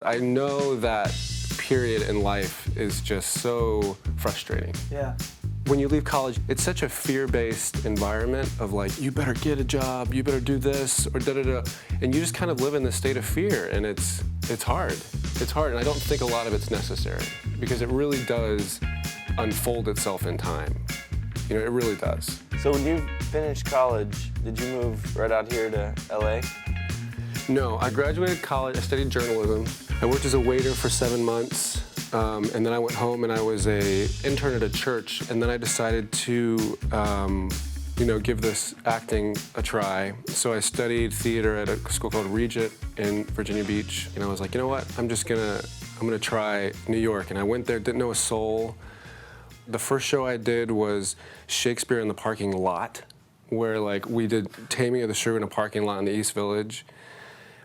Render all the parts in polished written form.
I know that period in life is just so frustrating. Yeah. When you leave college, it's such a fear-based environment of like, you better get a job, you better do this, or da-da-da. And you just kind of live in this state of fear, and it's hard. It's hard, and I don't think a lot of it's necessary, because it really does unfold itself in time. You know, it really does. So when you finished college, did you move right out here to LA? No, I graduated college, I studied journalism. I worked as a waiter for 7 months, and then I went home and I was an intern at a church, and then I decided to, give this acting a try. So I studied theater at a school called Regent in Virginia Beach, and I was like, you know what, I'm gonna try New York. And I went there, didn't know a soul. The first show I did was Shakespeare in the parking lot, where like we did Taming of the Shrew in a parking lot in the East Village.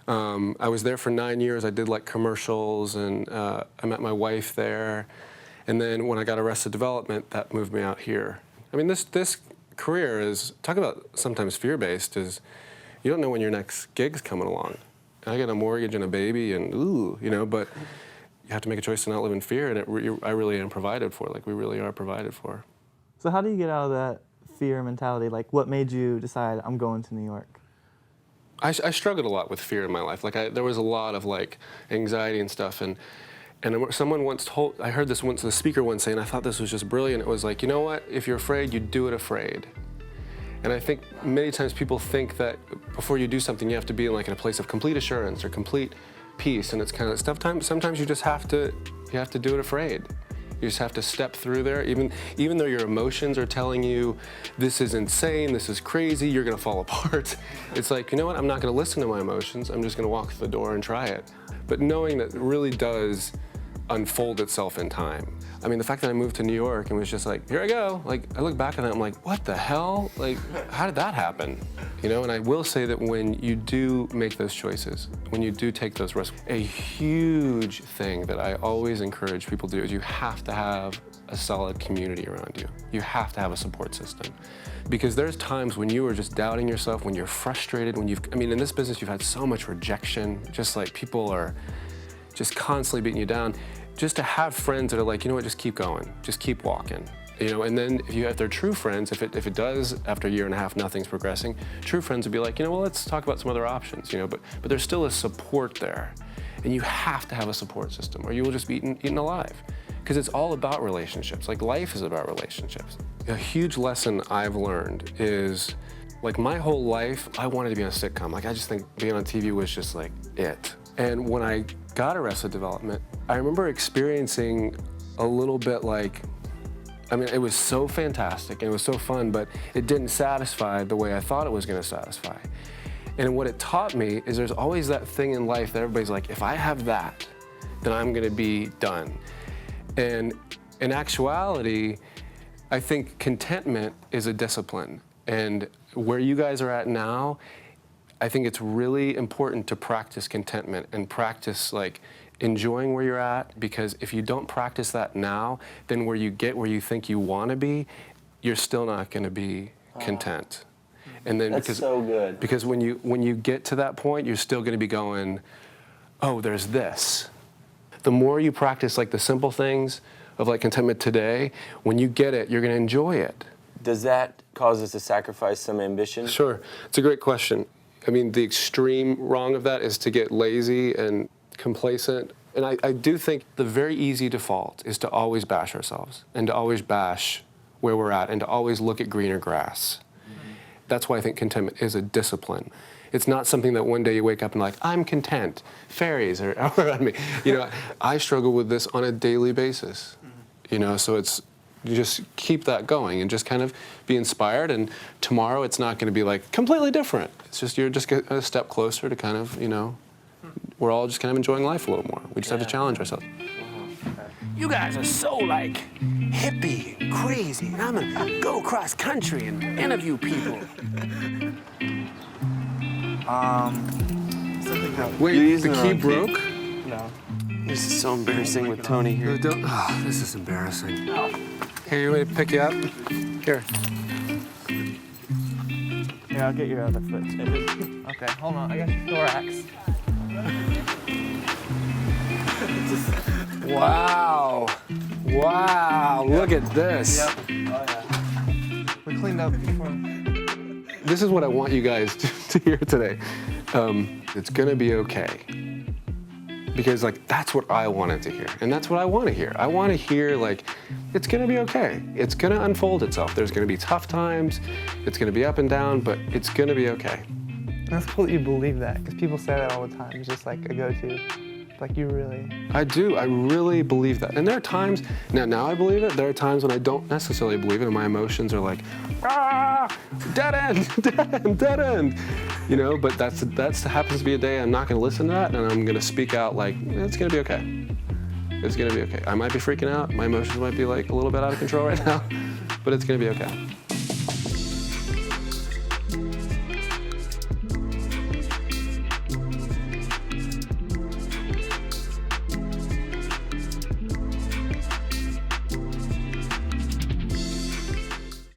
I was there for 9 years. I did like commercials, and I met my wife there. And then when I got Arrested Development, that moved me out here. I mean, this career is, talk about sometimes fear-based, is you don't know when your next gig's coming along. I got a mortgage and a baby, and but you have to make a choice to not live in fear, and I really am provided for. Like, we really are provided for. So how do you get out of that fear mentality? Like, what made you decide, I'm going to New York? I struggled a lot with fear in my life. Like, there was a lot of like anxiety and stuff, and someone once told, I heard this once, the speaker once say, and I thought this was just brilliant. It was like, you know what? If you're afraid, you do it afraid. And I think many times people think that before you do something, you have to be like in a place of complete assurance or complete peace, and it's kind of stuff. Sometimes you just have to do it afraid. You just have to step through there, even though your emotions are telling you, this is insane, this is crazy, you're gonna fall apart. It's like, you know what, I'm not gonna listen to my emotions, I'm just gonna walk through the door and try it. But knowing that it really does unfold itself in time. I mean, the fact that I moved to New York and was just like, here I go. Like, I look back on that, I'm like, what the hell? Like, how did that happen? You know, and I will say that when you do make those choices, when you do take those risks, a huge thing that I always encourage people to do is you have to have a solid community around you. You have to have a support system. Because there's times when you are just doubting yourself, when you're frustrated, in this business you've had so much rejection, just like people are just constantly beating you down. Just to have friends that are like, you know what, just keep going, just keep walking. You know, and then if they're true friends, if it does, after a year and a half, nothing's progressing, true friends would be like, you know, well, let's talk about some other options, you know, but there's still a support there. And you have to have a support system or you will just be eaten alive. Because it's all about relationships, like life is about relationships. A huge lesson I've learned is, like my whole life, I wanted to be on a sitcom. Like I just think being on TV was just like it. And when I got Arrested Development, I remember experiencing a little bit like, it was so fantastic and it was so fun, but it didn't satisfy the way I thought it was gonna satisfy. And what it taught me is there's always that thing in life that everybody's like, if I have that, then I'm gonna be done. And in actuality, I think contentment is a discipline. And where you guys are at now, I think it's really important to practice contentment and practice like enjoying where you're at, because if you don't practice that now, then where you get where you think you want to be, you're still not going to be content. And then That's so good. Because when you get to that point, you're still going to be going, oh, there's this. The more you practice like the simple things of like contentment today, when you get it, you're going to enjoy it. Does that cause us to sacrifice some ambition? Sure, it's a great question. I mean, the extreme wrong of that is to get lazy and complacent. And I do think the very easy default is to always bash ourselves and to always bash where we're at and to always look at greener grass. Mm-hmm. That's why I think contentment is a discipline. It's not something that one day you wake up and like, I'm content, fairies are around me. You know, I struggle with this on a daily basis. Mm-hmm. You know, so you just keep that going and just kind of be inspired, and tomorrow it's not going to be like completely different. It's just you're just a step closer to kind of, you know, we're all just kind of enjoying life a little more. We just have to challenge ourselves. You guys are so like hippie and crazy, and I'm gonna go across country and interview people. Wait, the key broke? No. This is so embarrassing with Tony here. Oh, this is embarrassing. Here, you want me to pick you up? Here. Here, I'll get your other foot. Okay, hold on, I got your thorax. Wow. Wow, look at this. Yep. Oh, yeah. We're cleaned up before. This is what I want you guys to hear today. It's gonna be okay. Because like, that's what I wanted to hear. And that's what I wanna hear. I wanna hear like, it's gonna be okay. It's gonna unfold itself. There's gonna be tough times. It's gonna be up and down, but it's gonna be okay. That's cool that you believe that, because people say that all the time. It's just like a go-to. Like you really. I do, I really believe that. And there are times, now I believe it, there are times when I don't necessarily believe it and my emotions are like, dead end, dead end, dead end. You know, but that's happens to be a day I'm not gonna listen to that and I'm gonna speak out like, it's gonna be okay. It's gonna be okay. I might be freaking out, my emotions might be like a little bit out of control right now, but it's gonna be okay.